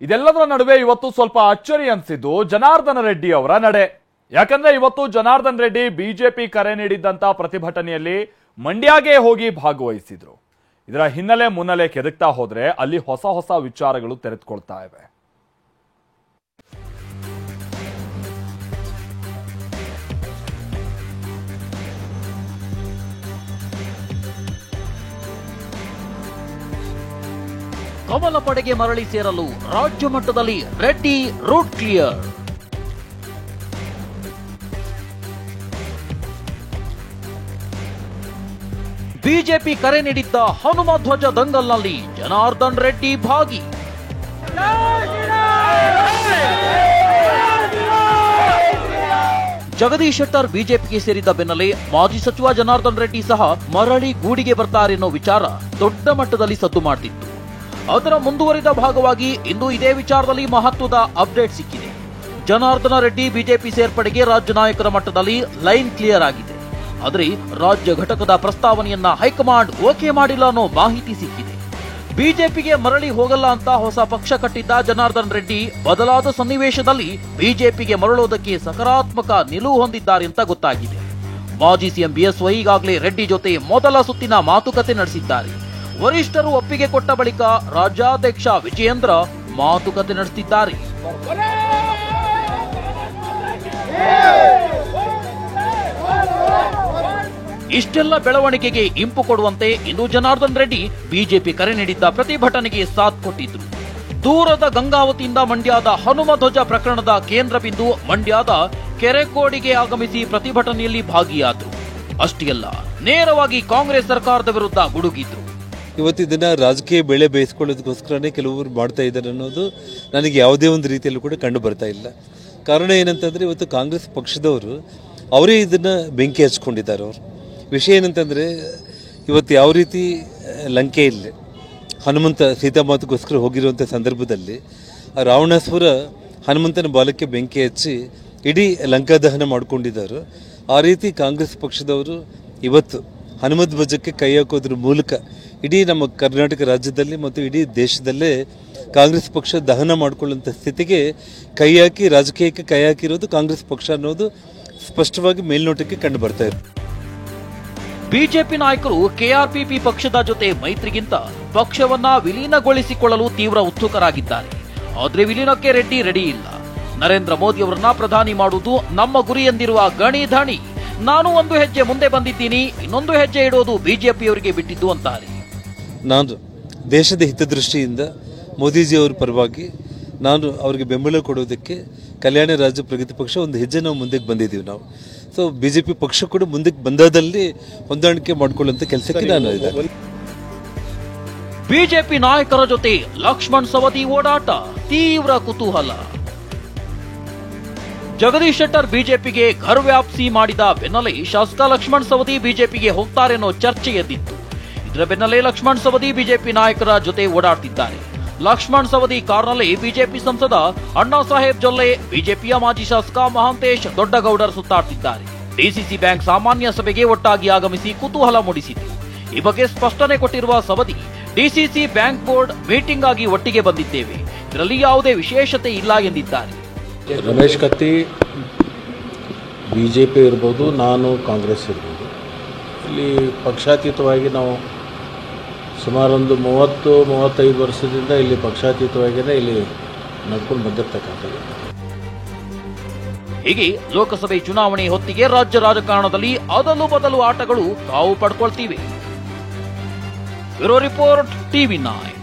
ಇದೆಲ್ಲದರ ನಡುವೆ ಇವತ್ತು ಸ್ವಲ್ಪ ಅಚ್ಚರಿ ಅನಿಸಿದ್ದು ಜನಾರ್ದನ ರೆಡ್ಡಿ ಅವರ ನಡೆ. ಯಾಕಂದ್ರೆ ಇವತ್ತು ಜನಾರ್ದನ್ ರೆಡ್ಡಿ ಬಿಜೆಪಿ ಕರೆ ನೀಡಿದ್ದಂತ ಪ್ರತಿಭಟನೆಯಲ್ಲಿ ಮಂಡ್ಯಗೆ ಹೋಗಿ ಭಾಗವಹಿಸಿದ್ರು. ಇದರ ಹಿನ್ನೆಲೆ ಮುನ್ನೆಲೆ ಕೆದಕ್ತಾ ಹೋದ್ರೆ ಅಲ್ಲಿ ಹೊಸ ಹೊಸ ವಿಚಾರಗಳು ತೆರೆದುಕೊಳ್ತಾ ಇವೆ. ಕಮಲ ಪಡೆಗೆ ಮರಳಿ ಸೇರಲು ರಾಜ್ಯ ಮಟ್ಟದಲ್ಲಿ ರೆಡ್ಡಿ ರೂಟ್ ಕ್ಲಿಯರ್. ಬಿಜೆಪಿ ಕರೆ ನೀಡಿದ್ದ ಹನುಮ ಧ್ವಜ ದಂಗಲ್ನಲ್ಲಿ ಜನಾರ್ದನ್ ರೆಡ್ಡಿ ಭಾಗಿ. ಜಗದೀಶ್ ಶೆಟ್ಟರ್ ಬಿಜೆಪಿಗೆ ಸೇರಿದ ಬೆನ್ನಲ್ಲೇ ಮಾಜಿ ಸಚಿವ ಜನಾರ್ದನ್ ರೆಡ್ಡಿ ಸಹ ಮರಳಿ ಗೂಡಿಗೆ ಬರ್ತಾರೆನ್ನೋ ವಿಚಾರ ದೊಡ್ಡ ಮಟ್ಟದಲ್ಲಿ ಸದ್ದು ಮಾಡುತ್ತಿತ್ತು. ಅದರ ಮುಂದುವರಿದ ಭಾಗವಾಗಿ ಇಂದು ಇದೇ ವಿಚಾರದಲ್ಲಿ ಮಹತ್ವದ ಅಪ್ಡೇಟ್ ಸಿಕ್ಕಿದೆ. ಜನಾರ್ದನ ರೆಡ್ಡಿ ಬಿಜೆಪಿ ಸೇರ್ಪಡೆಗೆ ರಾಜ್ಯ ನಾಯಕರ ಮಟ್ಟದಲ್ಲಿ ಲೈನ್ ಕ್ಲಿಯರ್ ಆಗಿದೆ. ಆದರೆ ರಾಜ್ಯ ಘಟಕದ ಪ್ರಸ್ತಾವನೆಯನ್ನ ಹೈಕಮಾಂಡ್ ಓಕೆ ಮಾಡಿಲ್ಲ ಅನ್ನೋ ಮಾಹಿತಿ ಸಿಕ್ಕಿದೆ. ಬಿಜೆಪಿಗೆ ಮರಳಿ ಹೋಗಲ್ಲ ಅಂತ ಹೊಸ ಪಕ್ಷ ಕಟ್ಟಿದ್ದ ಜನಾರ್ದನ್ ರೆಡ್ಡಿ ಬದಲಾದ ಸನ್ನಿವೇಶದಲ್ಲಿ ಬಿಜೆಪಿಗೆ ಮರಳೋದಕ್ಕೆ ಸಕಾರಾತ್ಮಕ ನಿಲುವು ಹೊಂದಿದ್ದಾರೆ ಅಂತ ಗೊತ್ತಾಗಿದೆ. ಮಾಜಿ ಸಿಎಂ ಬಿಎಸ್ವೈ ಈಗಾಗಲೇ ರೆಡ್ಡಿ ಜೊತೆ ಮೊದಲ ಸುತ್ತಿನ ಮಾತುಕತೆ ನಡೆಸಿದ್ದಾರೆ. ವರಿಷ್ಠರು ಒಪ್ಪಿಗೆ ಕೊಟ್ಟ ಬಳಿಕ ರಾಜ್ಯಾಧ್ಯಕ್ಷ ವಿಜಯೇಂದ್ರ ಮಾತುಕತೆ ನಡೆಸುತ್ತಿದ್ದಾರೆ. ಇಷ್ಟೆಲ್ಲ ಬೆಳವಣಿಗೆಗೆ ಇಂಪು ಕೊಡುವಂತೆ ಇಂದು ಜನಾರ್ದನ್ ರೆಡ್ಡಿ ಬಿಜೆಪಿ ಕರೆ ನೀಡಿದ್ದ ಪ್ರತಿಭಟನೆಗೆ ಸಾಥ್ ಕೊಟ್ಟಿದ್ರು. ದೂರದ ಗಂಗಾವತಿಯಿಂದ ಮಂಡ್ಯದ ಹನುಮ ಧ್ವಜ ಪ್ರಕರಣದ ಕೇಂದ್ರ ಬಿಂದು ಮಂಡ್ಯದ ಕೆರೆಕೋಡಿಗೆ ಆಗಮಿಸಿ ಪ್ರತಿಭಟನೆಯಲ್ಲಿ ಭಾಗಿಯಾದರು. ಅಷ್ಟೇ ಅಲ್ಲ, ನೇರವಾಗಿ ಕಾಂಗ್ರೆಸ್ ಸರ್ಕಾರದ ವಿರುದ್ಧ ಗುಡುಗಿದ್ರು. ಇವತ್ತಿನ ರಾಜಕೀಯ ಬೆಳೆ ಬೇಯಿಸ್ಕೊಳ್ಳೋದಕ್ಕೋಸ್ಕರನೇ ಕೆಲವರು ಮಾಡ್ತಾ ಇದ್ದಾರೆ ಅನ್ನೋದು ನನಗೆ ಯಾವುದೇ ಒಂದು ರೀತಿಯಲ್ಲೂ ಕೂಡ ಕಂಡು ಬರ್ತಾ ಇಲ್ಲ. ಕಾರಣ ಏನಂತಂದರೆ, ಇವತ್ತು ಕಾಂಗ್ರೆಸ್ ಪಕ್ಷದವರು ಅವರೇ ಇದನ್ನು ಬೆಂಕಿ ಹಚ್ಕೊಂಡಿದ್ದಾರೆ. ಅವರು ವಿಷಯ ಏನಂತಂದರೆ, ಇವತ್ತು ಯಾವ ರೀತಿ ಲಂಕೆಯಲ್ಲಿ ಹನುಮಂತ ಸೀತಾಮಾತೆಗೋಸ್ಕರ ಹೋಗಿರುವಂಥ ಸಂದರ್ಭದಲ್ಲಿ ರಾವಣಾಸುರ ಹನುಮಂತನ ಬಾಲಕ್ಕೆ ಬೆಂಕಿ ಹಚ್ಚಿ ಇಡೀ ಲಂಕಾ ದಹನ ಮಾಡಿಕೊಂಡಿದ್ದಾರೆ. ಆ ರೀತಿ ಕಾಂಗ್ರೆಸ್ ಪಕ್ಷದವರು ಇವತ್ತು ಹನುಮದ್ ಧ್ವಜಕ್ಕೆ ಕೈ ಹಾಕೋದ್ರ ಮೂಲಕ ಇಡೀ ನಮ್ಮ ಕರ್ನಾಟಕ ರಾಜ್ಯದಲ್ಲಿ ಮತ್ತು ಇಡೀ ದೇಶದಲ್ಲೇ ಕಾಂಗ್ರೆಸ್ ಪಕ್ಷ ದಹನ ಮಾಡಿಕೊಳ್ಳುವಂಥ ಸ್ಥಿತಿಗೆ ಕೈ ಹಾಕಿ ರಾಜಕೀಯಕ್ಕೆ ಕೈ ಹಾಕಿರೋದು ಕಾಂಗ್ರೆಸ್ ಪಕ್ಷ ಅನ್ನೋದು ಸ್ಪಷ್ಟವಾಗಿ ಮೇಲ್ನೋಟಕ್ಕೆ ಕಂಡು ಬರ್ತಾ ಇದೆ. ಬಿಜೆಪಿ ನಾಯಕರು ಕೆಆರ್ಪಿಪಿ ಪಕ್ಷದ ಜೊತೆ ಮೈತ್ರಿಗಿಂತ ಪಕ್ಷವನ್ನ ವಿಲೀನಗೊಳಿಸಿಕೊಳ್ಳಲು ತೀವ್ರ ಉತ್ಸುಕರಾಗಿದ್ದಾರೆ. ಆದರೆ ವಿಲೀನಕ್ಕೆ ರೆಡ್ಡಿ ರೆಡಿ ಇಲ್ಲ. ನರೇಂದ್ರ ಮೋದಿ ಅವರನ್ನ ಪ್ರಧಾನಿ ಮಾಡುವುದು ನಮ್ಮ ಗುರಿ ಎಂದಿರುವ ಗಣಿ ಧಣಿ ನಾನು ಒಂದು ಹೆಜ್ಜೆ ಮುಂದೆ ಬಂದಿದ್ದೀನಿ, ಇನ್ನೊಂದು ಹೆಜ್ಜೆ ಇಡೋದು ಬಿಜೆಪಿಯವರಿಗೆ ಬಿಟ್ಟಿದ್ದು ಅಂತಾರೆ. ನಾನು ದೇಶದ ಹಿತದೃಷ್ಟಿಯಿಂದ ಮೋದಿಜಿಯವರ ಪರವಾಗಿ ನಾನು ಅವರಿಗೆ ಬೆಂಬಲ ಕೊಡೋದಕ್ಕೆ ಕಲ್ಯಾಣ ರಾಜ್ಯ ಪ್ರಗತಿ ಪಕ್ಷ ಒಂದು ಹೆಜ್ಜೆ ನಾವು ಮುಂದಕ್ಕೆ ಬಂದಿದ್ದೀವಿ. ನಾವು ಸೊ ಬಿಜೆಪಿ ಪಕ್ಷ ಕೂಡ ಮುಂದಕ್ಕೆ ಬಂದಾದಲ್ಲಿ ಹೊಂದಾಣಿಕೆ ಮಾಡಿಕೊಳ್ಳುವಂಥ ಕೆಲಸಕ್ಕೆ ನಾನು ಇದ್ದೇನೆ. ಬಿಜೆಪಿ ನಾಯಕರ ಜೊತೆ ಲಕ್ಷ್ಮಣ್ ಸವದಿ ಓಡಾಟ ತೀವ್ರ ಕುತೂಹಲ. ಜಗದೀಶ್ ಶೆಟ್ಟರ್ ಬಿಜೆಪಿಗೆ ಘರ್ ವ್ಯಾಪ್ಸಿ ಮಾಡಿದ ಬೆನ್ನಲ್ಲೇ ಶಾಸಕ ಲಕ್ಷ್ಮಣ್ ಸವದಿ ಬಿಜೆಪಿಗೆ ಹೋಗ್ತಾರೆನ್ನೋ ಚರ್ಚೆ ಎದ್ದಿತ್ತು. ಇದರ ಬೆನ್ನಲ್ಲೇ ಲಕ್ಷ್ಮಣ್ ಸವದಿ ಬಿಜೆಪಿ ನಾಯಕರ ಜೊತೆ ಓಡಾಡ್ತಿದ್ದಾರೆ. ಲಕ್ಷ್ಮಣ್ ಸವದಿ ಕಾರ್ನಲ್ಲಿ ಬಿಜೆಪಿ ಸಂಸದ ಅಣ್ಣಾ ಸಾಹೇಬ್ ಜೊಲ್ಲೆ, ಬಿಜೆಪಿಯ ಮಾಜಿ ಶಾಸಕ ಮಹಾಂತೇಶ್ ದೊಡ್ಡಗೌಡರ್ ಸುತ್ತಾಡ್ತಿದ್ದಾರೆ. ಡಿಸಿಸಿ ಬ್ಯಾಂಕ್ ಸಾಮಾನ್ಯ ಸಭೆಗೆ ಒಟ್ಟಾಗಿ ಆಗಮಿಸಿ ಕುತೂಹಲ ಮೂಡಿಸಿತು. ಈ ಬಗ್ಗೆ ಸ್ಪಷ್ಟನೆ ಕೊಟ್ಟಿರುವ Savadi, DCC bank board meeting ಆಗಿ ಒಟ್ಟಿಗೆ ಬಂದಿದ್ದೇವೆ, ಇದರಲ್ಲಿ ಯಾವುದೇ ವಿಶೇಷತೆ ಇಲ್ಲ ಎಂದಿದ್ದಾರೆ. ರಮೇಶ್ ಕತ್ತಿ ಬಿಜೆಪಿ ಇರ್ಬೋದು, ನಾನು ಕಾಂಗ್ರೆಸ್ ಇರ್ಬೋದು, ಇಲ್ಲಿ ಪಕ್ಷಾತೀತವಾಗಿ ನಾವು ಸುಮಾರೊಂದು 30-35 ವರ್ಷದಿಂದ ಇಲ್ಲಿ ಪಕ್ಷಾತೀತವಾಗಿಯೇ ಇಲ್ಲಿ ನಡ್ಕೊಂಡು ಬಂದಿರತಕ್ಕಂಥದ್ದು. ಹೀಗೆ ಲೋಕಸಭೆ ಚುನಾವಣೆ ಹೊತ್ತಿಗೆ ರಾಜ್ಯ ರಾಜಕಾರಣದಲ್ಲಿ ಅದಲು ಬದಲು ಆಟಗಳು ತಾವು ಪಡ್ಕೊಳ್ತಿವೆ. Bureau report, ಟಿವಿ9.